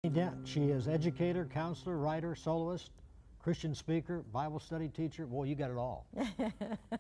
Dent. She is educator, counselor, writer, soloist, Christian speaker, Bible study teacher. Boy, you got it all.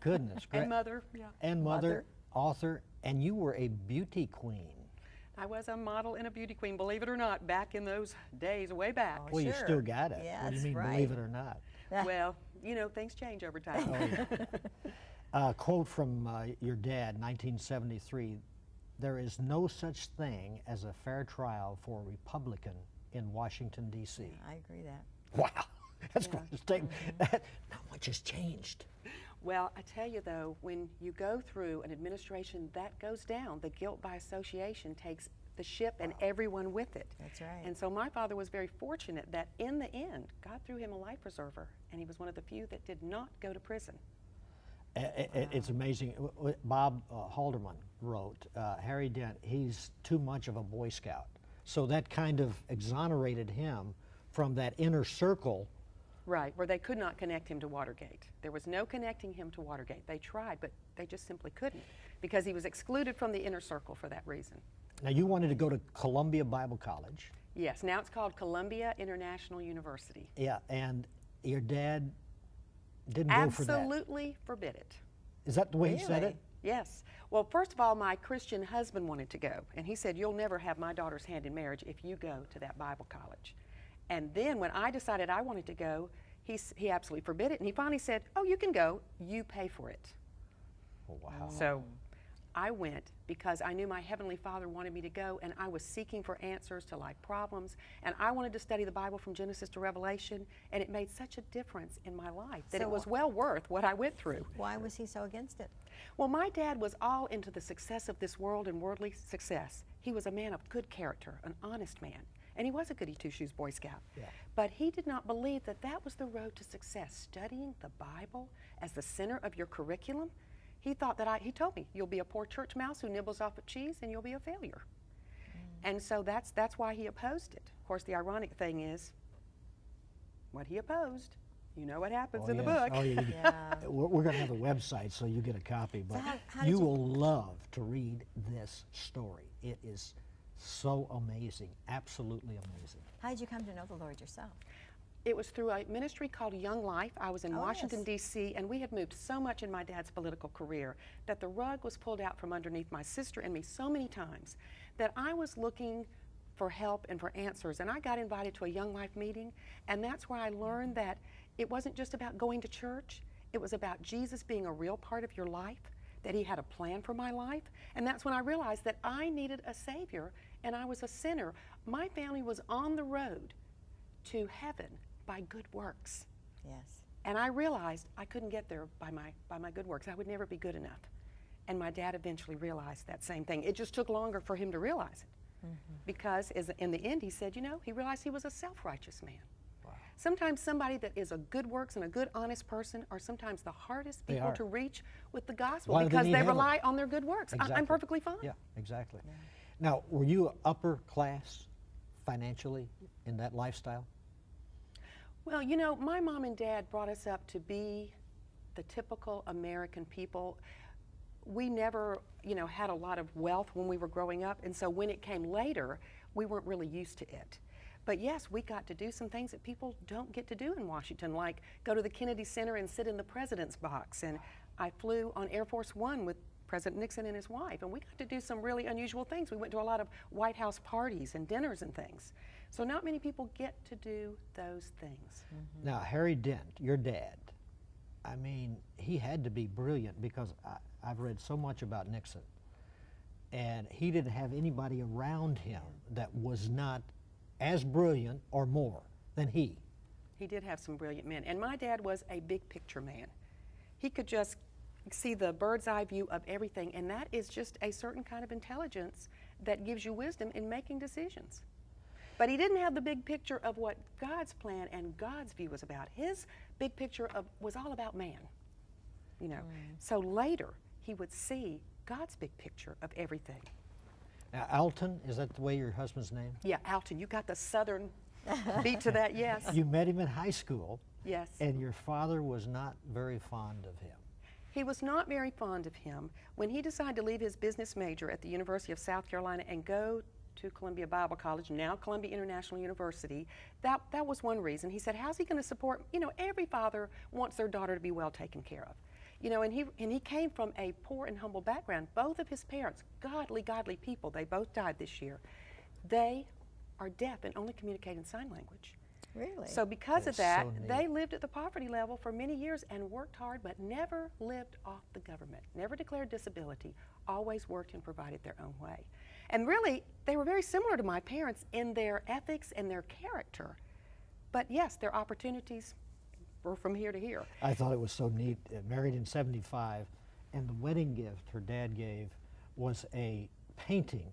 Goodness. And mother, yeah. And mother, author, and you were a beauty queen. I was a model and a beauty queen, believe it or not, back in those days, way back. Well, you still got it. Yeah, what do you that's mean, right. believe it or not? Well, you know, things change over time. A quote from your dad, 1973, "There is no such thing as a fair trial for a Republican in Washington, D.C." Yeah, I agree that. Wow, that's quite a statement. Not much has changed. Well, I tell you though, when you go through an administration, that goes down. The guilt by association takes the ship and everyone with it. That's right. And so my father was very fortunate that in the end, God threw him a life preserver, and he was one of the few that did not go to prison. It's amazing. Bob Halderman wrote, Harry Dent, he's too much of a Boy Scout. So that kind of exonerated him from that inner circle. Right, where they could not connect him to Watergate. There was no connecting him to Watergate. They tried, but they just simply couldn't, because he was excluded from the inner circle for that reason. Now, you wanted to go to Columbia Bible College. Yes, now it's called Columbia International University. Yeah, and your dad didn't go for that. Absolutely forbid it. Is that the way he said it? Yes. Well, first of all, my Christian husband wanted to go, and he said, "You'll never have my daughter's hand in marriage if you go to that Bible college." And then when I decided I wanted to go, he absolutely forbid it, and he finally said, "Oh, you can go, you pay for it." Oh, wow. So I went because I knew my Heavenly Father wanted me to go, and I was seeking for answers to life problems, and I wanted to study the Bible from Genesis to Revelation, and it made such a difference in my life that it was well worth what I went through. Why was he so against it? Well, my dad was all into the success of this world and worldly success. He was a man of good character, an honest man, and he was a goody two-shoes Boy Scout. Yeah. But he did not believe that that was the road to success, studying the Bible as the center of your curriculum. He thought that he told me, "You'll be a poor church mouse who nibbles off at cheese and you'll be a failure." And so that's why he opposed it. Of course, the ironic thing is, what he opposed, you know what happens in the book. Oh, yeah. We're going to have a website so you get a copy, but how you will love to read this story. It is so amazing, absolutely amazing. How did you come to know the Lord yourself? It was through a ministry called Young Life. I was in Washington, yes. D.C., and we had moved so much in my dad's political career that the rug was pulled out from underneath my sister and me so many times that I was looking for help and for answers. And I got invited to a Young Life meeting, and that's where I learned that it wasn't just about going to church. It was about Jesus being a real part of your life, that he had a plan for my life. And that's when I realized that I needed a Savior, and I was a sinner. My family was on the road to heaven by good works. Yes. And I realized I couldn't get there by my good works. I would never be good enough. And my dad eventually realized that same thing. It just took longer for him to realize it. Because in the end, he said, you know, he realized he was a self-righteous man. Wow. Sometimes somebody that is a good works and a good honest person are sometimes the hardest people to reach with the gospel because they rely on their good works. Exactly. I'm perfectly fine. Yeah, exactly. Yeah. Now, were you upper class financially in that lifestyle? Well, you know, my mom and dad brought us up to be the typical American people. We never, you know, had a lot of wealth when we were growing up, and so when it came later, we weren't really used to it. But yes, we got to do some things that people don't get to do in Washington, like go to the Kennedy Center and sit in the president's box. And I flew on Air Force One with President Nixon and his wife, and we got to do some really unusual things. We went to a lot of White House parties and dinners and things. So not many people get to do those things. Now, Harry Dent, your dad, I mean, he had to be brilliant because I've read so much about Nixon, and he didn't have anybody around him that was not as brilliant or more than he. He did have some brilliant men, and my dad was a big picture man. He could just see the bird's eye view of everything, and that is just a certain kind of intelligence that gives you wisdom in making decisions. But he didn't have the big picture of what God's plan and God's view was about. His big picture was all about man, you know. So later, he would see God's big picture of everything. Now, Alton, is that the way your husband's name? Yeah, Alton. You got the southern beat to that, yes. You met him in high school. Yes. And your father was not very fond of him. He was not very fond of him. When he decided to leave his business major at the University of South Carolina and go to Columbia Bible College, now Columbia International University. That was one reason. He said, how's he going to support, you know, every father wants their daughter to be well taken care of. You know, and he came from a poor and humble background. Both of his parents, godly people, they both died this year. They are deaf and only communicate in sign language. Really? So because That's of that, so neat. they lived at the poverty level for many years and worked hard, but never lived off the government, never declared disability, always worked and provided their own way. And really, they were very similar to my parents in their ethics and their character. But yes, their opportunities were from here to here. I thought it was so neat. Married in '75, and the wedding gift her dad gave was a painting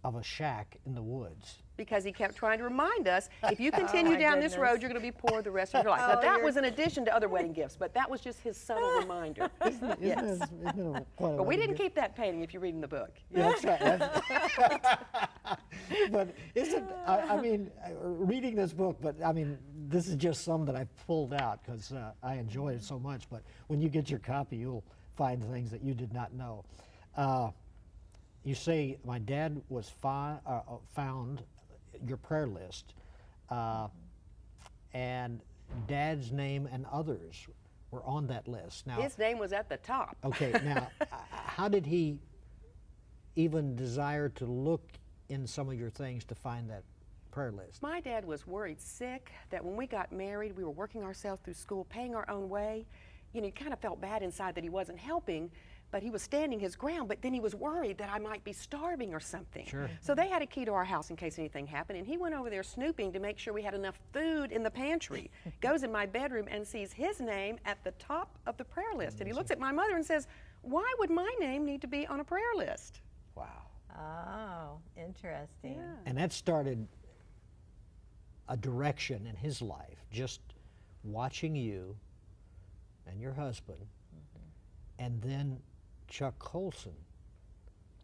of a shack in the woods. Because he kept trying to remind us, if you continue my down this road, goodness. you're going to be poor the rest of your life. Now, Oh, that was in addition to other wedding gifts, but that was just his subtle reminder. Isn't Yes. quite a But we wedding didn't gift? keep that painting if you read in the book. Yeah, that's right. But isn't, I mean, reading this book, but I mean, this is just some that I pulled out because I enjoy it so much. But when you get your copy, you'll find things that you did not know. You say, my dad was found your prayer list, and Dad's name and others were on that list. Now, His name was at the top. okay, now, how did he even desire to look in some of your things to find that prayer list? My dad was worried sick that when we got married, we were working ourselves through school, paying our own way. You know, he kind of felt bad inside that he wasn't helping, but he was standing his ground, but then he was worried that I might be starving or something. Sure. So they had a key to our house in case anything happened, and he went over there snooping to make sure we had enough food in the pantry. Goes in my bedroom and sees his name at the top of the prayer list. And he looks at my mother and says, why would my name need to be on a prayer list? Wow. Oh, interesting. Yeah. And that started a direction in his life, just watching you and your husband, and then Chuck Colson.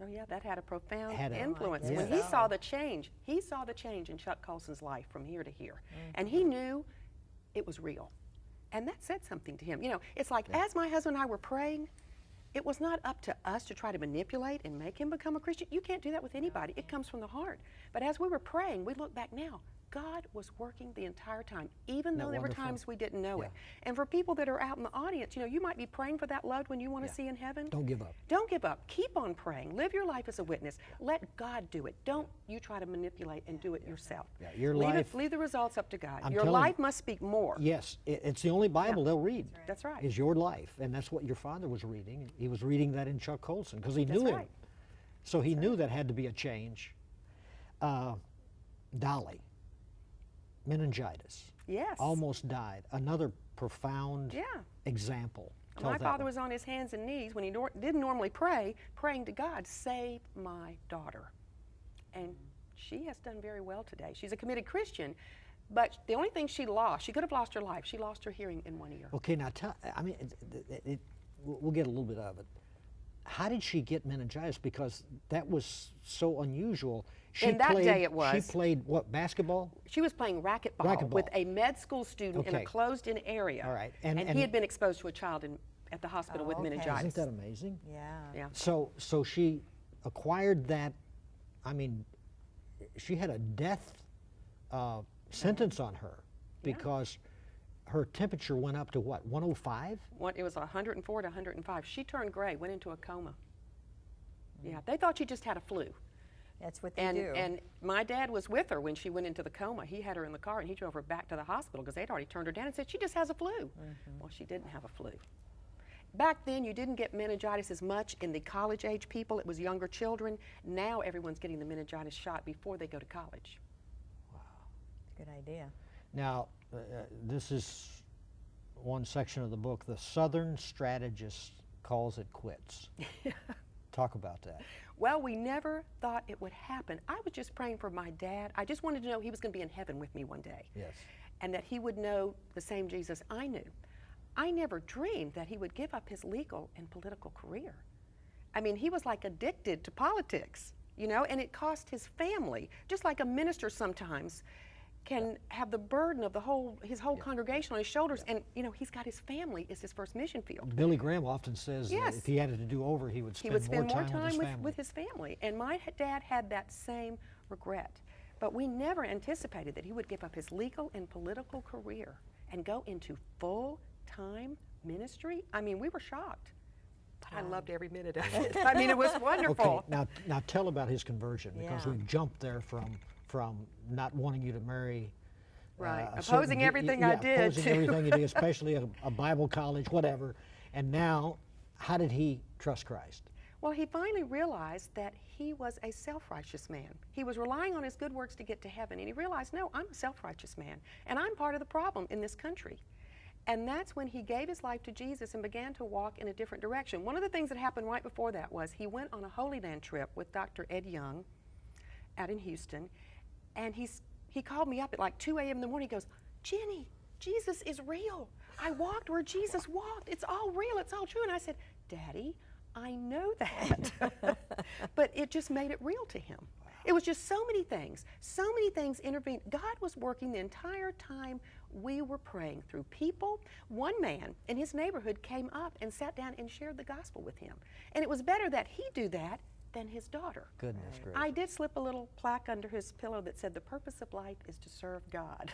Oh yeah, that had a profound Had a- influence. I When guess he so. saw the change in Chuck Colson's life from here to here. And he knew it was real. And that said something to him. You know, it's like as my husband and I were praying, it was not up to us to try to manipulate and make him become a Christian. You can't do that with anybody. It comes from the heart. But as we were praying, we look back now, God was working the entire time, even though there were wonderful? times we didn't know Yeah. it. And for people that are out in the audience, you know, you might be praying for that loved one you want to Yeah. see in heaven. Don't give up. Don't give up. Keep on praying. Live your life as a witness. Let God do it. Don't you try to manipulate and do it yourself. Yeah, your leave life- leave the results up to God. I'm Your telling life you- must speak more. Yes, it's the only Bible they'll read. That's right. Is your life, and that's what your father was reading. He was reading that in Chuck Colson because he knew That's him. right. So he knew that had to be a change. Dolly, meningitis, Yes. almost died. Another profound Yeah. example. Tell My that father one. was on his hands and knees when he didn't normally pray, praying to God, save my daughter. And she has done very well today. She's a committed Christian, but the only thing she lost, she could have lost her life. She lost her hearing in one ear. Okay, now I mean, we'll get a little bit of it. How did she get meningitis? Because that was so unusual. In that day it was. She played what, basketball? She was playing racquetball with a med school student in a Okay. closed-in area. All right. And, And- he had been exposed to a child at the hospital with okay. meningitis. Isn't that amazing? Yeah. Yeah. So she acquired that. I mean, she had a death sentence on her because her temperature went up to what, 105? It was 104 to 105. She turned gray, went into a coma. Yeah, they thought she just had a flu. That's what they And, do. and my dad was with her when she went into the coma. He had her in the car and he drove her back to the hospital because they'd already turned her down and said she just has a flu. Well, she didn't have a flu. Back then, you didn't get meningitis as much in the college-age people. It was younger children. Now everyone's getting the meningitis shot before they go to college. Good idea. Now, this is one section of the book. The Southern Strategist calls it quits. Talk about that. Well, we never thought it would happen. I was just praying for my dad. I just wanted to know he was going to be in heaven with me one day. Yes. And that he would know the same Jesus I knew. I never dreamed that he would give up his legal and political career. I mean, he was like addicted to politics, you know, and it cost his family. Just like a minister sometimes can have the burden of his whole congregation on his shoulders, and you know, he's got his family is his first mission field. Billy Graham often says that Yes. if he had it to do over, he would spend, He would spend more time with his family. with his family. And my dad had that same regret. But we never anticipated that he would give up his legal and political career and go into full-time ministry. I mean, we were shocked. But I loved every minute of it. I mean, it was wonderful. Okay, now tell about his conversion, because Yeah. we've jumped there from not wanting you to marry. Right, a certain opposing everything I did, opposing too. everything you did, especially a Bible college, whatever. And now, how did he trust Christ? Well, he finally realized that he was a self-righteous man. He was relying on his good works to get to heaven, and he realized, no, I'm a self-righteous man, and I'm part of the problem in this country. And that's when he gave his life to Jesus and began to walk in a different direction. One of the things that happened right before that was he went on a Holy Land trip with Dr. Ed Young out in Houston, and he called me up at like 2 a.m. in the morning. He goes, Ginny, Jesus is real. I walked where Jesus walked. It's all real. It's all true. And I said, Daddy, I know that. But it just made it real to him. It was just so many things intervened. God was working the entire time we were praying through people. One man in his neighborhood came up and sat down and shared the gospel with him. And it was better that he do that than his daughter. Goodness gracious. I did slip a little plaque under his pillow that said, the purpose of life is to serve God.